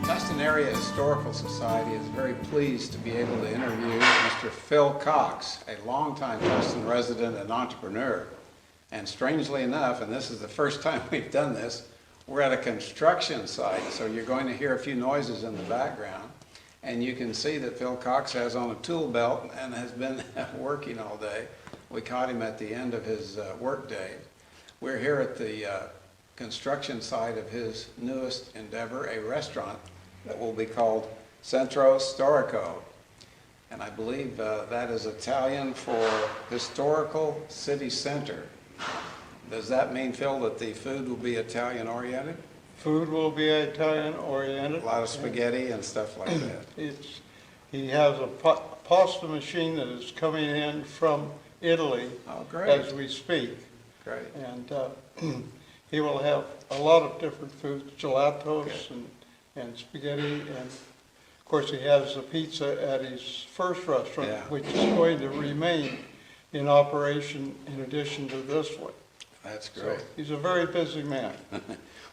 Tustin Area Historical Society is very pleased to be able to interview Mr. Phil Cox, a longtime Tustin resident and entrepreneur. And strangely enough, and this is the first time we've done this, we're at a construction site, so you're going to hear a few noises in the background. And you can see that Phil Cox has on a tool belt and has been working all day. We caught him at the end of his work day. We're here at the construction site of his newest endeavor, a restaurant that will be called Centro Storico. And I believe that is Italian for Historical City Center. Does that mean, Phil, that the food will be Italian oriented? Food will be Italian oriented. A lot of spaghetti and stuff like that. He has a pasta machine that is coming in from Italy as we speak. Great. And he will have a lot of different foods, gelatos and spaghetti, and of course he has a pizza at his first restaurant, which is going to remain in operation in addition to this one. That's great. So he's a very busy man.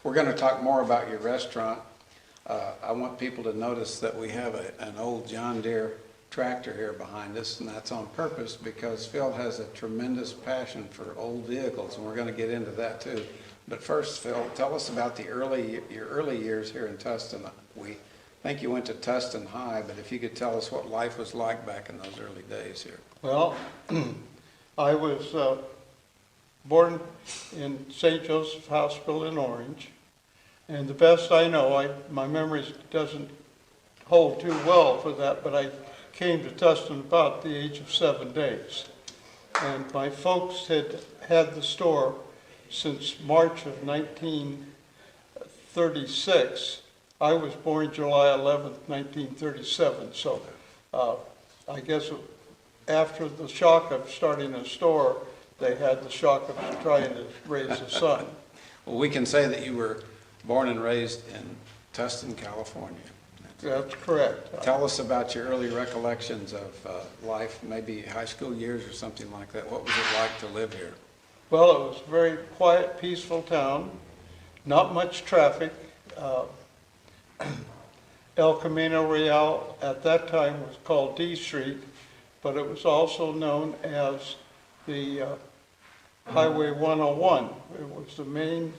We're going to talk more about your restaurant. I want people to notice that we have an old John Deere tractor here behind us, and that's on purpose because Phil has a tremendous passion for old vehicles, and we're going to get into that too. But first, Phil, tell us about your early years here in Tustin. We think you went to Tustin High, but if you could tell us what life was like back in those early days here. Well, I was born in St. Joseph Hospital in Orange, and the best I know, my memory doesn't hold too well for that, but I came to Tustin about the age of 7 days. And my folks had had the store since March of 1936. I was born July 11th, 1937, so I guess after the shock of starting a store, they had the shock of trying to raise a son. Well, we can say that you were born and raised in Tustin, California. That's correct. Tell us about your early recollections of life, maybe high school years or something like that. What was it like to live here? Well, it was a very quiet, peaceful town, not much traffic. El Camino Real at that time was called D Street, but it was also known as the Highway 101. It was the main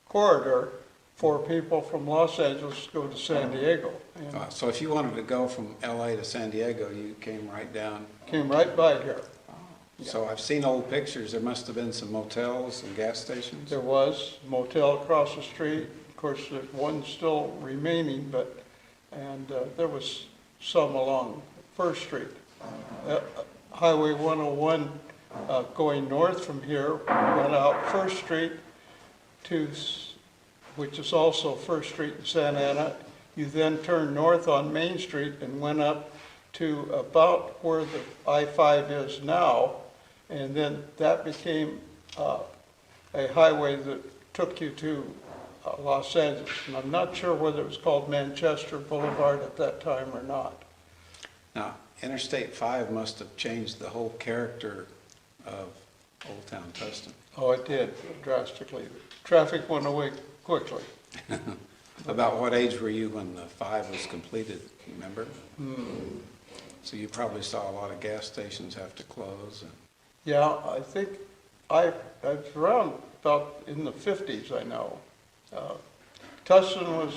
corridor for people from Los Angeles to go to San Diego. So if you wanted to go from LA to San Diego, you came right down? Came right by here. So I've seen old pictures. There must have been some motels and gas stations. There was a motel across the street. Of course, there's one still remaining, and there was some along First Street. Highway 101 going north from here went out First Street to, which is also First Street in Santa Ana. You then turned north on Main Street and went up to about where the I-5 is now, and then that became a highway that took you to Los Angeles. And I'm not sure whether it was called Manchester Boulevard at that time or not. Now, Interstate 5 must have changed the whole character of Old Town Tustin. Oh, it did, drastically. Traffic went away quickly. About what age were you when the 5 was completed, remember? So you probably saw a lot of gas stations have to close. Yeah, I think I was around about in the 50s, I know. Tustin was,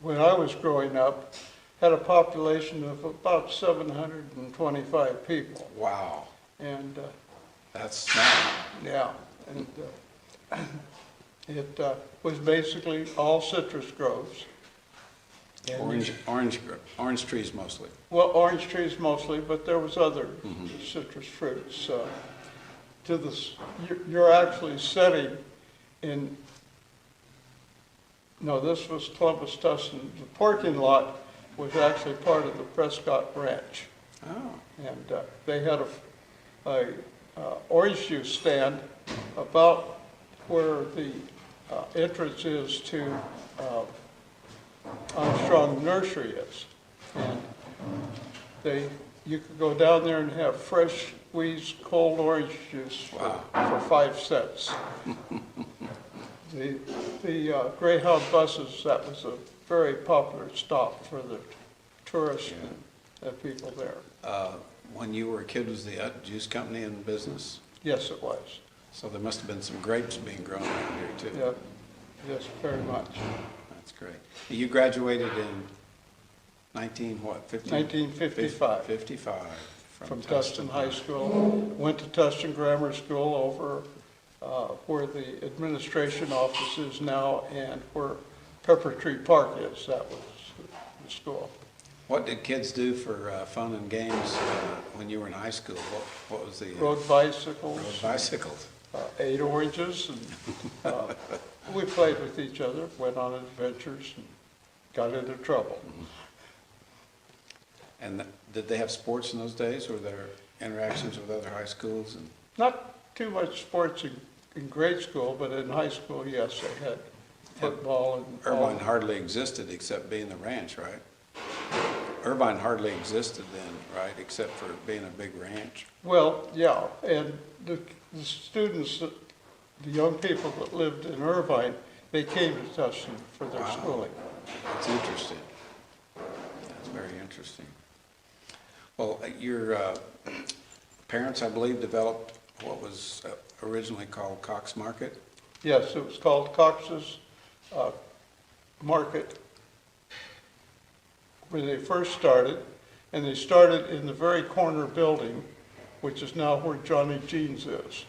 when I was growing up, had a population of about 725 people. Wow. And that's small. Yeah, and it was basically all citrus groves. Orange trees mostly. Well, orange trees mostly, but there was other citrus fruits. You're actually setting in, no, this was Columbus Tustin. The parking lot was actually part of the Prescott Ranch. Oh. And they had a orange juice stand about where the entrance is to Armstrong Nursery is. And you could go down there and have fresh squeezed cold orange juice for 5 cents. The Greyhound buses, that was a very popular stop for the tourists and people there. When you were a kid, was the juice company in business? Yes, it was. So there must have been some grapes being grown around here too. Yeah, yes, very much. That's great. You graduated in 1955. 55 From Tustin High School. Went to Tustin Grammar School over where the administration office is now and where Pepper Tree Park is. That was the school. What did kids do for fun and games when you were in high school? What was the... Rode bicycles. Rode bicycles. Ate oranges, and we played with each other, went on adventures, and got into trouble. And did they have sports in those days? Were there interactions with other high schools? And Not too much sports in grade school, but in high school, yes, they had football and Irvine hardly existed except being the ranch, right? Irvine hardly existed then, right, except for being a big ranch? Well, yeah, and the students, the young people that lived in Irvine, they came to Tustin for their Wow. schooling. That's interesting. That's very interesting. Well, your parents, I believe, developed what was originally called Cox Market? Yes, it was called Cox's Market where they first started, and they started in the very corner building, which is now where Johnny Jean's is.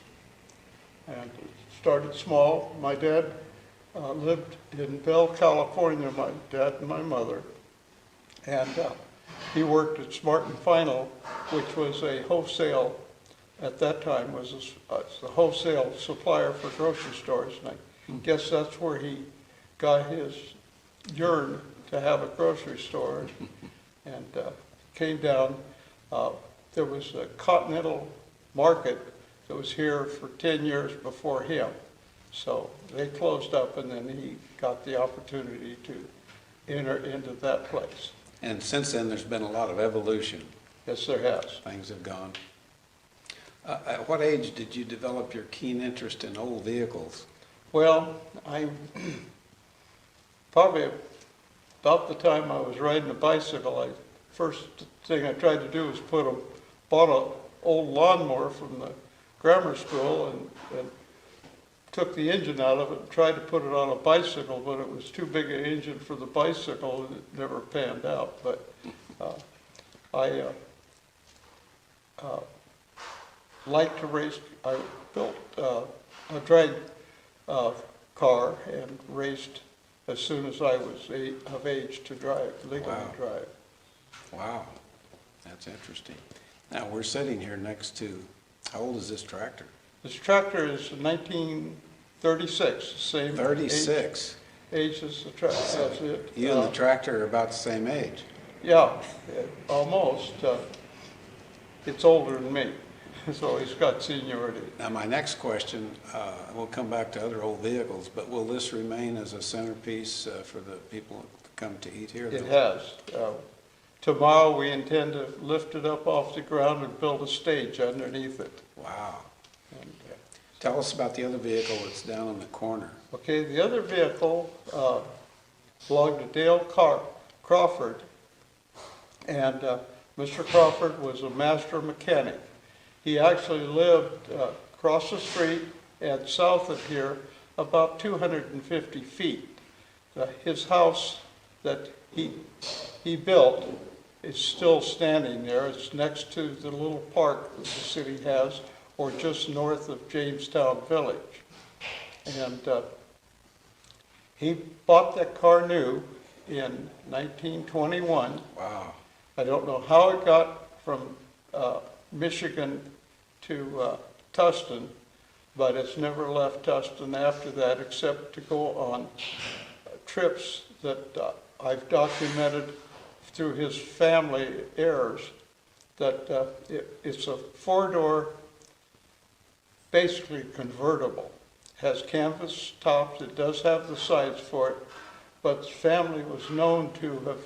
And it started small. My dad lived in Bell, California, my dad and my mother, and he worked at Smart and Final, which was a wholesale, at that time was a wholesale supplier for grocery stores, and I guess that's where he got his yearn to have a grocery store, and came down. There was a Continental Market that was here for 10 years before him. So they closed up, and then he got the opportunity to enter into that place. And since then, there's been a lot of evolution. Yes, there has. Things have gone. At what age did you develop your keen interest in old vehicles? Well, I probably about the time I was riding a bicycle, first thing I tried to do was bought an old lawnmower from the grammar school and took the engine out of it and tried to put it on a bicycle, but it was too big an engine for the bicycle and it never panned out. But I like to race. I built a drag car and raced as soon as I was of age to drive, legally drive. Wow, that's interesting. Now, we're sitting here next to, how old is this tractor? This tractor is 1936, the same 36. age as the tractor. So That's it. you and the tractor are about the same age. Yeah, almost. It's older than me, so he's got seniority. Now, my next question, we'll come back to other old vehicles, but will this remain as a centerpiece for the people to come to eat here? It has. Tomorrow we intend to lift it up off the ground and build a stage underneath it. Wow. And, Tell us about the other vehicle that's down in the corner. okay, the other vehicle belonged to Dale Crawford, and Mr. Crawford was a master mechanic. He actually lived across the street and south of here, about 250 feet. His house that he built is still standing there. It's next to the little park that the city has, or just north of Jamestown Village. And he bought that car new in 1921. Wow. I don't know how it got from Michigan to Tustin, but it's never left Tustin after that, except to go on trips that I've documented through his family heirs, that it's a four-door, basically convertible. Has canvas tops, it does have the sides for it, but the family was known to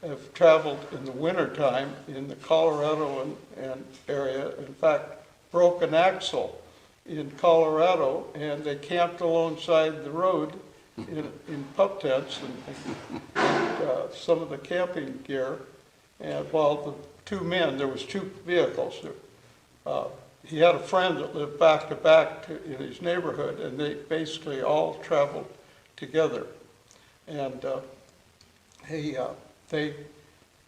have traveled in the wintertime in the Colorado and area. In fact, broke an axle in Colorado, and they camped alongside the road in pup tents and some of the camping gear. And while the two men, there was two vehicles. He had a friend that lived back to back in his neighborhood, and they basically all traveled together. And they,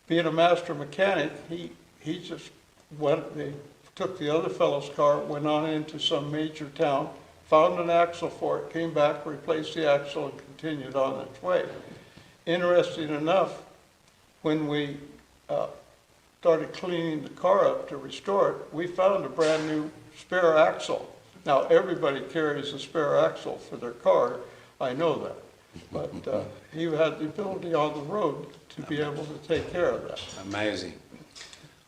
being a master mechanic, he just went, they took the other fellow's car, went on into some major town, found an axle for it, came back, replaced the axle, and continued on its way. Interesting enough, when we started cleaning the car up to restore it, we found a brand new spare axle. Now, everybody carries a spare axle for their car, I know that. But he had the ability on the road to be able to take care of that. Amazing.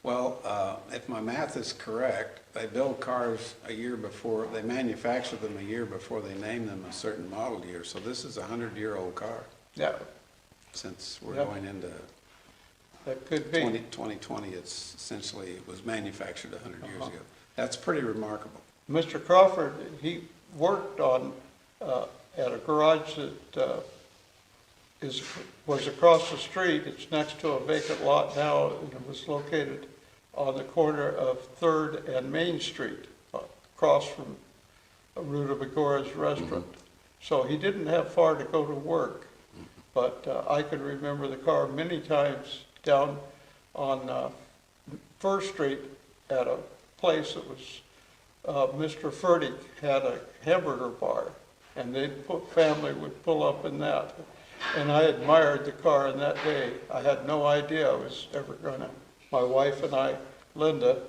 Well, if my math is correct, they build cars a year before, they manufacture them a year before they name them a certain model year. So this is a 100-year-old car. Yeah. Since we're Yep. going into That could be. 2020, it's essentially, it was manufactured 100 years ago. That's pretty remarkable. Mr. Crawford, he worked on at a garage that was across the street. It's next to a vacant lot now, and it was located on the corner of 3rd and Main Street, across from Rutabagora's restaurant. So he didn't have far to go to work, but I could remember the car many times down on 1st Street at a place that was, Mr. Furtick had a hamburger bar, and family would pull up in that. And I admired the car in that day. I had no idea I was ever gonna, my wife and I, Linda,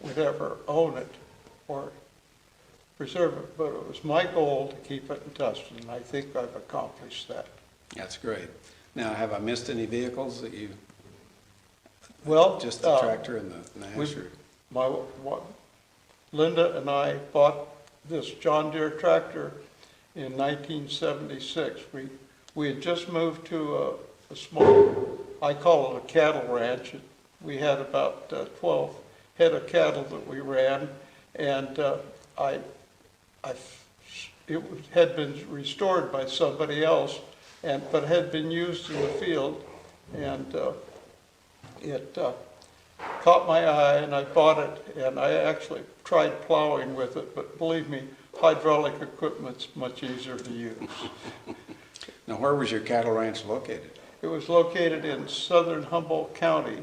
would ever own it or preserve it, but it was my goal to keep it in Tustin, and I think I've accomplished that. That's great. Now, have I missed any vehicles that you, Well, just the tractor and the Nash? Linda and I bought this John Deere tractor in 1976. We had just moved to a small, I call it a cattle ranch. We had about 12 head of cattle that we ran, and it had been restored by somebody else, but had been used in the field, and it caught my eye, and I bought it, and I actually tried plowing with it, but believe me, hydraulic equipment's much easier to use. Now, where was your cattle ranch located? It was located in southern Humboldt County,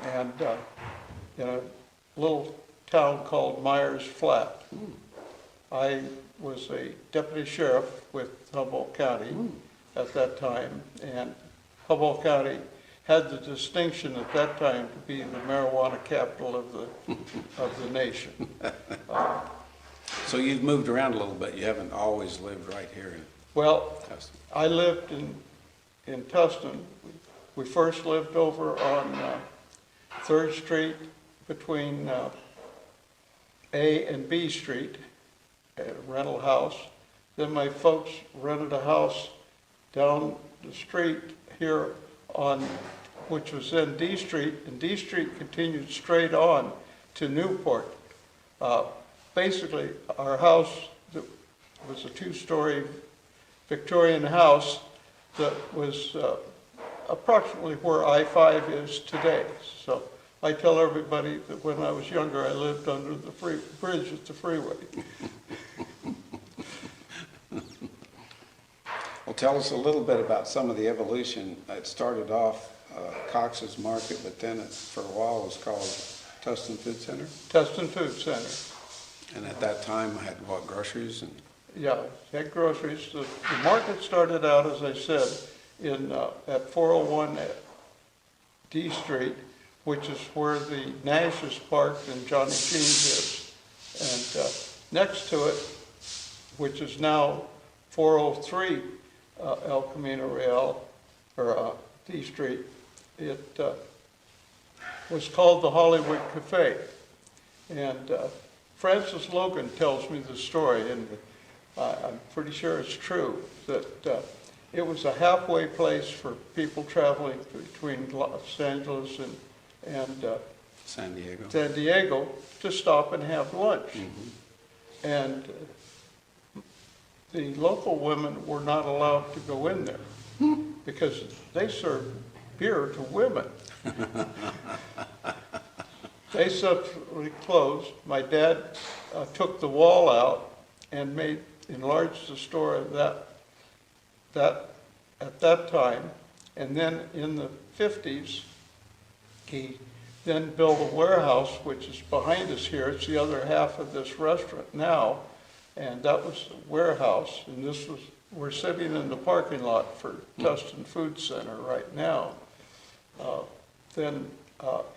and in a little town called Myers Flat. I was a deputy sheriff with Humboldt County at that time, and Humboldt County had the distinction at that time to be the marijuana capital of the nation. So you've moved around a little bit. You haven't always lived right here in Well, Tustin. I lived in Tustin. We first lived over on 3rd Street between A and B Street, at a rental house. Then my folks rented a house down the street here on, which was then D Street, and D Street continued straight on to Newport. Basically, our house that was a 2-story Victorian house that was approximately where I-5 is today. So I tell everybody that when I was younger, I lived under the bridge at the freeway. Well, tell us a little bit about some of the evolution. It started off Cox's Market, but then it, for a while, was called Tustin Food Center. Tustin Food Center. And at that time, I had, what, groceries? And Yeah, had groceries. The market started out, as I said, at 401 D Street, which is where the Nash is parked and Johnny Jeans is. And next to it, which is now 403 El Camino Real, or D Street, it was called the Hollywood Cafe. And Francis Logan tells me the story, and I'm pretty sure it's true, that it was a halfway place for people traveling between Los Angeles and San Diego. San Diego to stop and have lunch. And the local women were not allowed to go in there because they served beer to women. They subsequently closed. My dad took the wall out and enlarged the store at that time. And then in the 50s, he then built a warehouse, which is behind us here. It's the other half of this restaurant now. And that was a warehouse. And we're sitting in the parking lot for Tustin Food Center right now. Then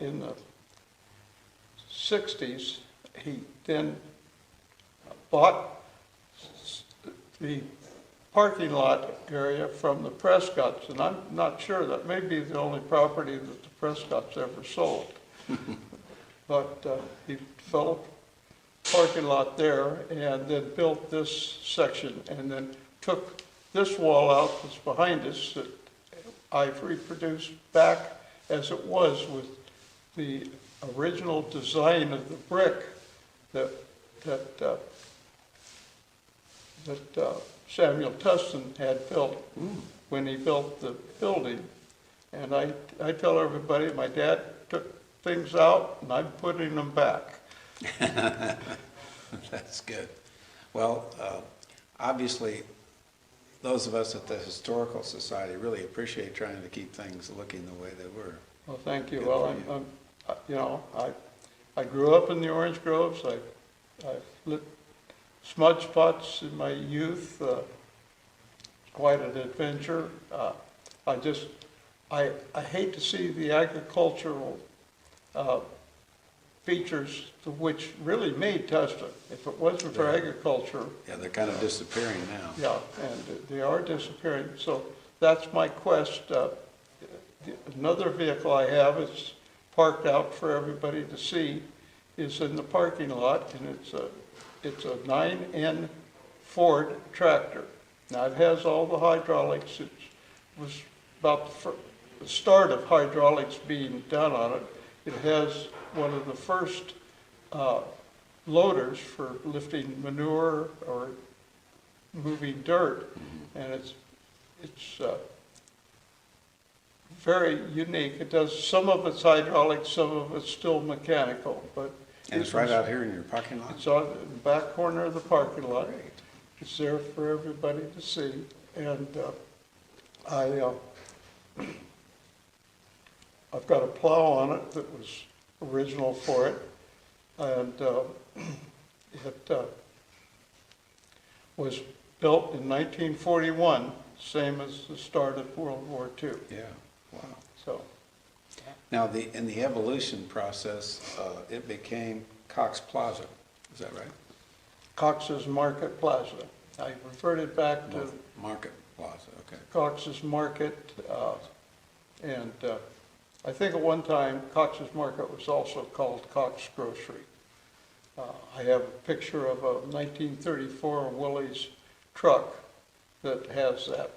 in the 60s, he then bought the parking lot area from the Prescotts, and I'm not sure, that may be the only property that the Prescotts ever sold. But he developed a parking lot there and then built this section and then took this wall out that's behind us that I've reproduced back as it was with the original design of the brick that Samuel Tustin had built when he built the building. And I tell everybody, my dad took things out and I'm putting them back. That's good. Well, obviously, those of us at the Historical Society really appreciate trying to keep things looking the way they were. Well, thank you. Good Well, for you. I grew up in the orange groves. I lit smudge pots in my youth. Quite an adventure. I hate to see the agricultural features which really made Tustin. If it wasn't for agriculture. Yeah, they're kind of disappearing now. Yeah, and they are disappearing. So that's my quest. Another vehicle I have is parked out for everybody to see, is in the parking lot, and it's a 9N Ford tractor. Now it has all the hydraulics. It was about the start of hydraulics being done on it. It has one of the first loaders for lifting manure or moving dirt, and it's very unique. It does some of it's hydraulic, some of it's still mechanical, but And it's right out here in your parking lot? it's on the back corner of the parking lot. Great. It's there for everybody to see, and I've got a plow on it that was original for it, and it was built in 1941, same as the start of World War II. Yeah, wow. So, Now, in the evolution process, it became Cox Plaza, is that right? Cox's Market Plaza. I reverted back to Market Plaza, okay. Cox's Market, and I think at one time Cox's Market was also called Cox Grocery. I have a picture of a 1934 Willys truck that has that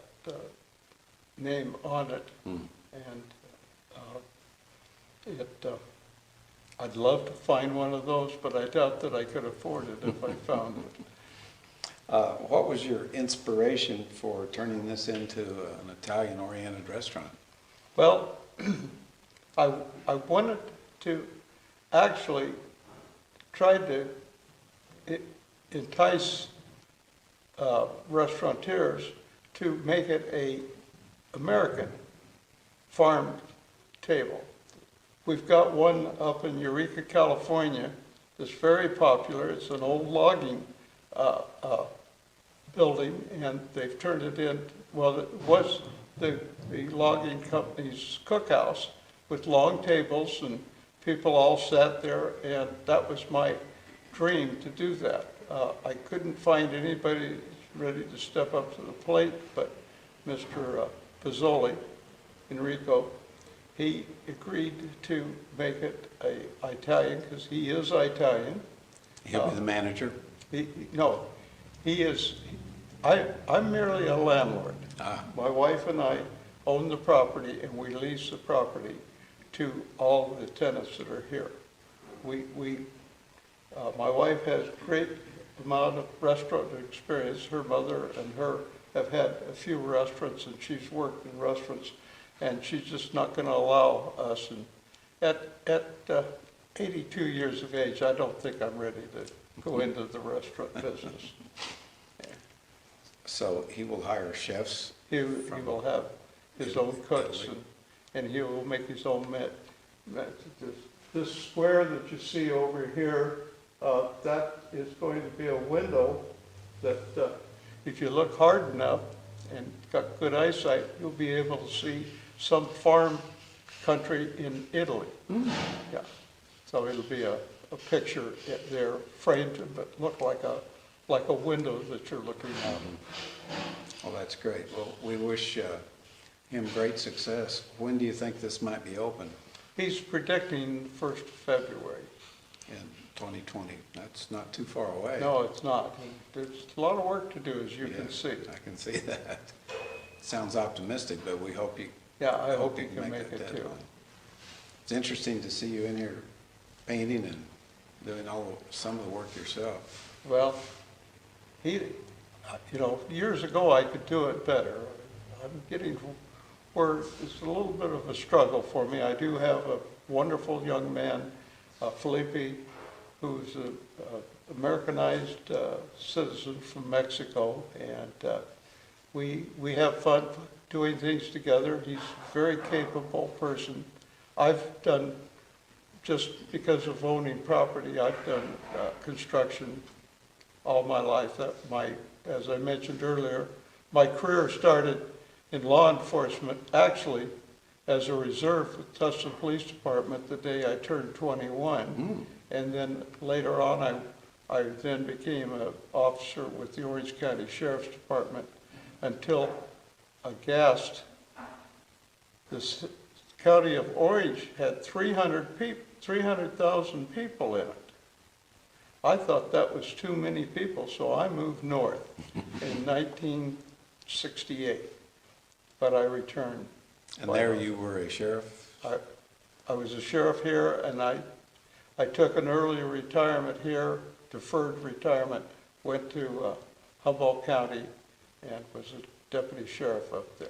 name on it, and I'd love to find one of those, but I doubt that I could afford it if I found it. What was your inspiration for turning this into an Italian-oriented restaurant? Well, I wanted to actually try to entice restaurateurs to make it a American farm table. We've got one up in Eureka, California that's very popular. It's an old logging building, and they've turned it in, well, it was the logging company's cookhouse with long tables, and people all sat there, and that was my dream to do that. I couldn't find anybody ready to step up to the plate, but Mr. Pizzoli, Enrico, he agreed to make it Italian, because he is Italian. He'll be the manager? No, he is, I'm merely a landlord. My wife and I own the property, and we lease the property to all of the tenants that are here. My wife has great amount of restaurant experience. Her mother and her have had a few restaurants, and she's worked in restaurants, and she's just not going to allow us. And at 82 years of age, I don't think I'm ready to go into the restaurant business. So he will hire chefs? He will have his own cooks, and he will make his own this square that you see over here, that is going to be a window that if you look hard enough and got good eyesight, you'll be able to see some farm country in Italy. Yeah. So it'll be a picture there framed, but look like a window that you're looking out. Well, that's great. Well, we wish him great success. When do you think this might be open? He's predicting 1st of February. In 2020. That's not too far away. No, it's not. There's a lot of work to do, as you can see. I can see that. Sounds optimistic, but we hope you. Yeah, I hope you can make it too. It's interesting to see you in here painting and doing some of the work yourself. Well, years ago I could do it better. I'm getting where it's a little bit of a struggle for me. I do have a wonderful young man, Felipe, who's an Americanized citizen from Mexico, and we have fun doing things together. He's a very capable person. I've done, just because of owning property, I've done construction all my life. As I mentioned earlier, my career started in law enforcement, actually as a reserve with Tustin Police Department the day I turned 21. And then later on, I then became an officer with the Orange County Sheriff's Department until aghast. This county of Orange had 300,000 people in it. I thought that was too many people, so I moved north in 1968. But I returned. And there you were a sheriff? I was a sheriff here, and I took an early retirement here, deferred retirement, went to Humboldt County, and was a deputy sheriff up there.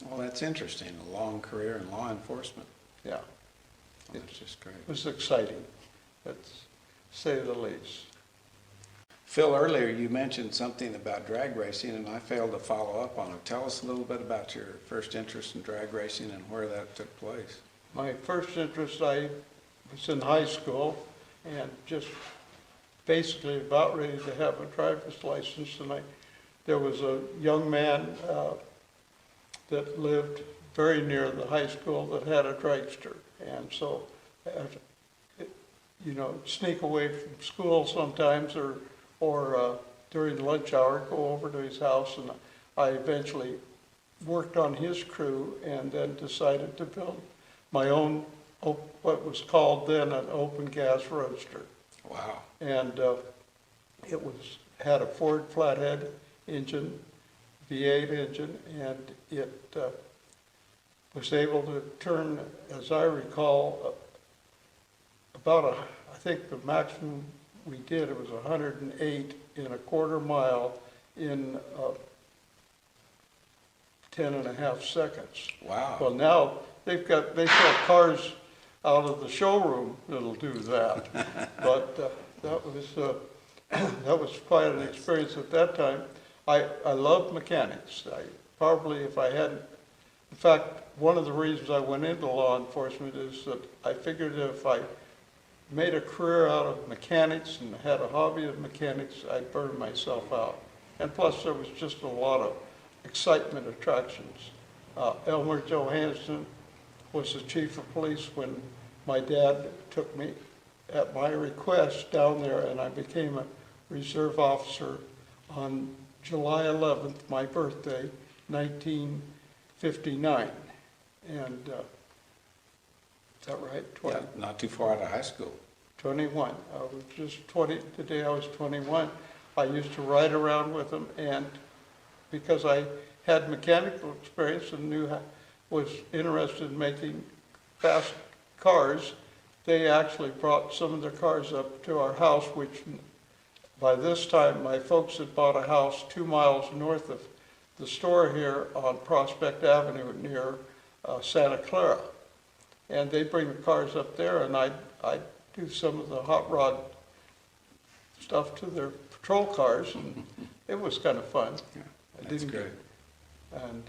Well, that's interesting, a long career in law enforcement. Yeah. Well, that's just great. It was exciting, to say the least. Phil, earlier you mentioned something about drag racing, and I failed to follow up on it. Tell us a little bit about your first interest in drag racing and where that took place. My first interest, I was in high school and just basically about ready to have a driver's license, and there was a young man that lived very near the high school that had a dragster, and so sneak away from school sometimes, or during lunch hour, go over to his house, and I eventually worked on his crew and then decided to build my own, what was called then an open gas roadster. Wow. And it had a Ford flathead engine, V8 engine, and it was able to turn, as I recall, I think the maximum we did, it was 108 in a quarter mile in 10.5 seconds. Wow. Well, now they sell cars out of the showroom that'll do that. But that was quite an experience at that time. I loved mechanics. If I hadn't, in fact, one of the reasons I went into law enforcement is that I figured that if I made a career out of mechanics and had a hobby of mechanics, I'd burn myself out. And plus, there was just a lot of excitement attractions. Elmer Johansson was the chief of police when my dad took me at my request down there, and I became a reserve officer on July 11th, my birthday, 1959. And is that right? 20. Yeah, not too far out of high school. 21. I was just 20. Today I was 21. I used to ride around with them, and because I had mechanical experience and was interested in making fast cars, they actually brought some of their cars up to our house, which by this time, my folks had bought a house 2 miles north of the store here on Prospect Avenue near Santa Clara. And they bring the cars up there, and I'd do some of the hot rod stuff to their patrol cars, and it was kind of fun. Yeah, I that's didn't great. And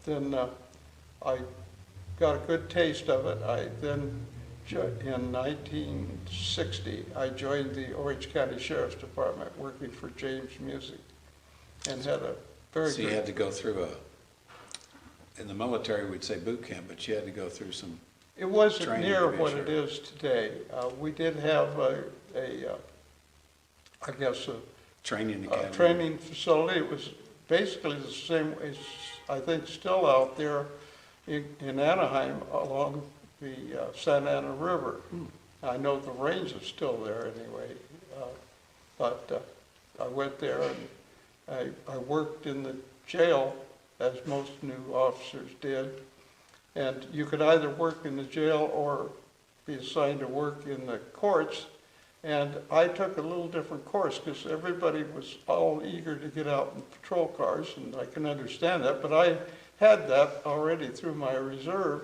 then I got a good taste of it. In 1960, I joined the Orange County Sheriff's Department working for James Music, and had a very So you had to go through in the military we'd say boot camp, but you had to go through some, It wasn't training near to be what sure. it is today. We did have I guess, training a academy. training facility. It was basically the same as, I think, still out there in Anaheim along the Santa Ana River. I know the range is still there anyway, but I went there and I worked in the jail, as most new officers did. And you could either work in the jail or be assigned to work in the courts. And I took a little different course because everybody was all eager to get out in patrol cars, and I can understand that, but I had that already through my reserve.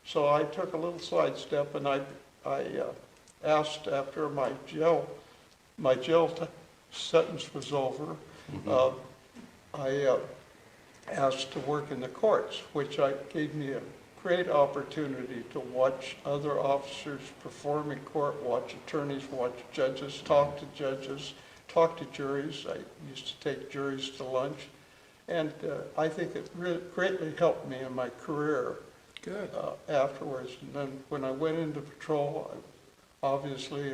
So I took a little sidestep, and I asked after my jail sentence was over, I asked to work in the courts, which gave me a great opportunity to watch other officers perform in court, watch attorneys, watch judges, talk to juries. I used to take juries to lunch, and I think it really greatly helped me in my career. Good. Afterwards. And then when I went into patrol, I obviously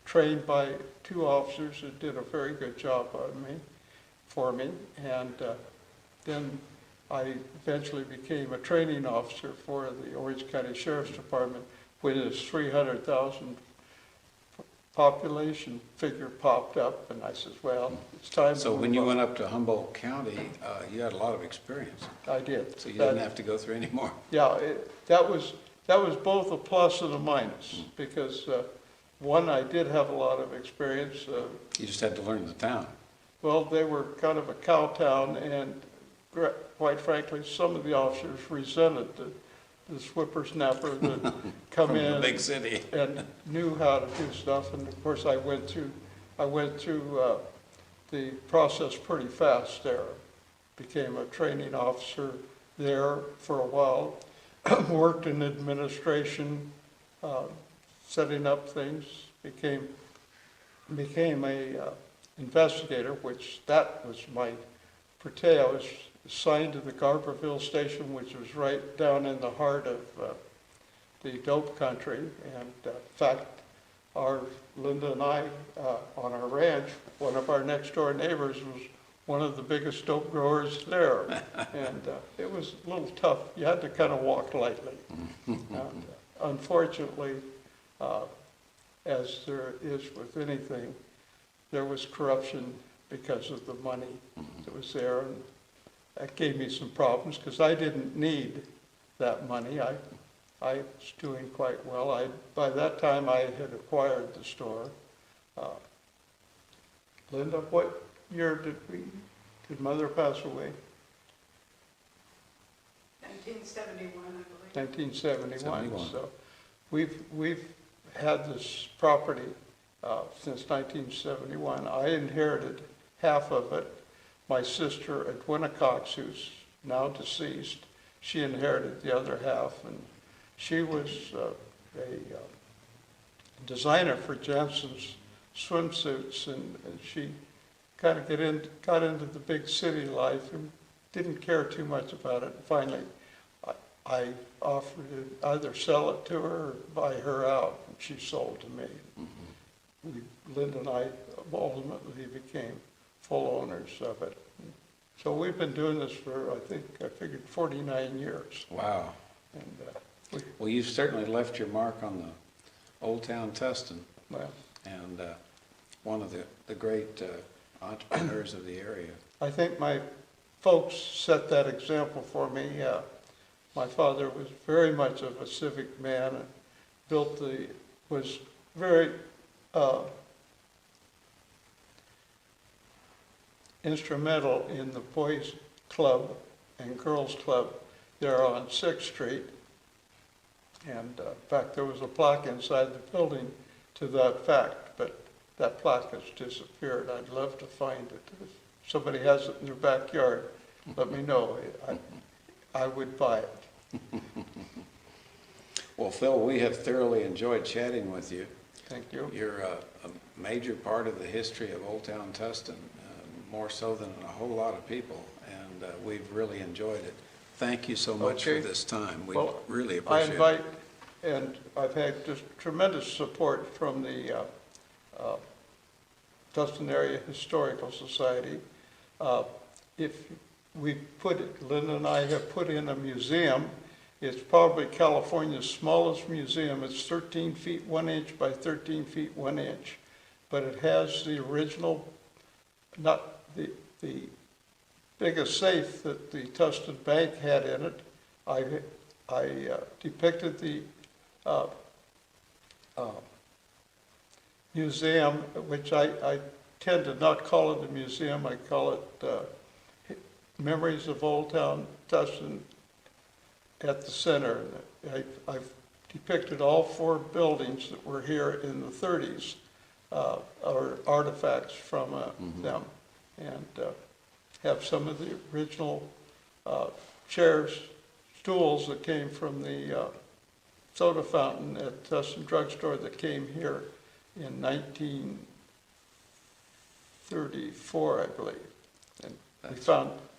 trained by 2 officers who did a very good job for me, and then I eventually became a training officer for the Orange County Sheriff's Department when this 300,000 population figure popped up, and I said, well, it's time to So when move you on. went up to Humboldt County, you had a lot of experience, I did. so you didn't have to go through any more. Yeah, that was both a plus and a minus, because one, I did have a lot of experience. You just had to learn the town. Well, they were kind of a cow town, and quite frankly, some of the officers resented this whippersnapper that come From in the big city. and knew how to do stuff. And of course, I went through the process pretty fast there. Became a training officer there for a while. Worked in administration, setting up things. Became a investigator, which that was my forte. I was assigned to the Garberville station, which was right down in the heart of the dope country. And in fact, Linda and I, on our ranch, one of our next door neighbors was one of the biggest dope growers there. And it was a little tough. You had to kind of walk lightly. And, unfortunately, as there is with anything, there was corruption because of the money that was there. And that gave me some problems because I didn't need that money. I was doing quite well. By that time, I had acquired the store. Linda, what year did Mother pass away? 1971, I believe. 1971. 71. So we've had this property since 1971. I inherited half of it. My sister, Edwina Cox, who's now deceased, she inherited the other half, and she was a designer for Jansen's swimsuits, and she kind of got into the big city life and didn't care too much about it. Finally, I offered to either sell it to her or buy her out, and she sold to me. Linda and I ultimately became full owners of it. So we've been doing this for, I figured 49 years. Wow. And Well, you've certainly left your mark on the Old Town Tustin, well, and one of the great entrepreneurs of the area. I think my folks set that example for me. My father was very much of a civic man, was very instrumental in the boys club and girls club there on 6th Street. And in fact, there was a plaque inside the building to that fact, but that plaque has disappeared. I'd love to find it. If somebody has it in their backyard, let me know. I would buy it. Well, Phil, we have thoroughly enjoyed chatting with you. Thank you. You're a major part of the history of Old Town Tustin, more so than a whole lot of people, and we've really enjoyed it. Thank you so much Okay. for this time. We Well, really I appreciate invite, it. and I've had just tremendous support from the Tustin Area Historical Society. If we Linda and I have put in a museum. It's probably California's smallest museum. It's 13 feet 1 inch by 13 feet 1 inch. But it has the original, not the biggest safe that the Tustin Bank had in it. I depicted the museum, which I tend to not call it a museum. I call it Memories of Old Town Tustin at the center. I've depicted all 4 buildings that were here in the 30s, or artifacts from them, and have some of the original chairs, stools that came from the soda fountain at Tustin Drugstore that came here in 1934, I believe. And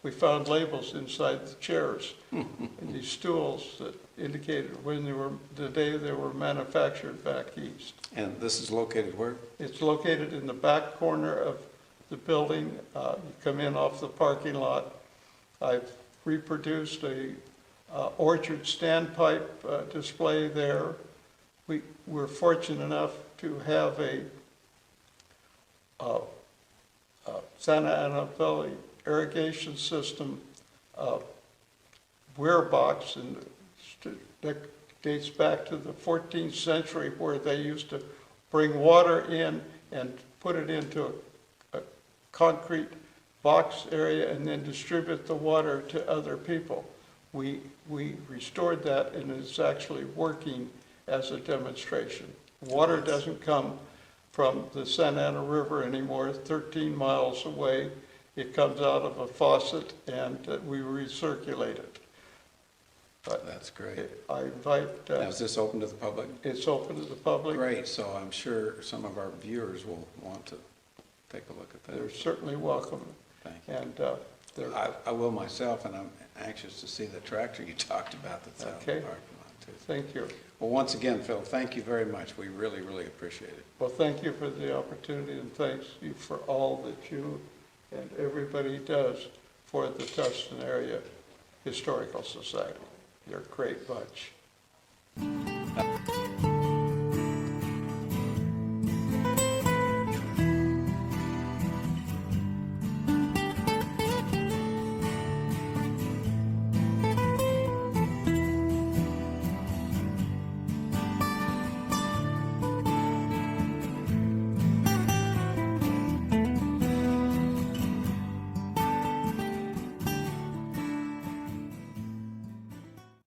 we found labels inside the chairs and these stools that indicated when the day they were manufactured back east. And this is located where? It's located in the back corner of the building. You come in off the parking lot. I've reproduced a orchard standpipe display there. We're fortunate enough to have a Santa Ana Valley irrigation system weir box, and that dates back to the 14th century, where they used to bring water in and put it into a concrete box area and then distribute the water to other people. We restored that, and it's actually working as a demonstration. Water doesn't come from the Santa Ana River anymore, 13 miles away. It comes out of a faucet, and we recirculate it. But That's great. I invite. Now, is this open to the public? It's open to the public. Great, so I'm sure some of our viewers will want to take a look at that. They're certainly welcome. Thank you. And I will myself, and I'm anxious to see the tractor you talked about that's out in the Okay. parking lot too. thank you. Well, once again, Phil, thank you very much. We really, really appreciate it. Well, thank you for the opportunity, and thanks you for all that you and everybody does for the Tustin Area Historical Society. You're a great bunch.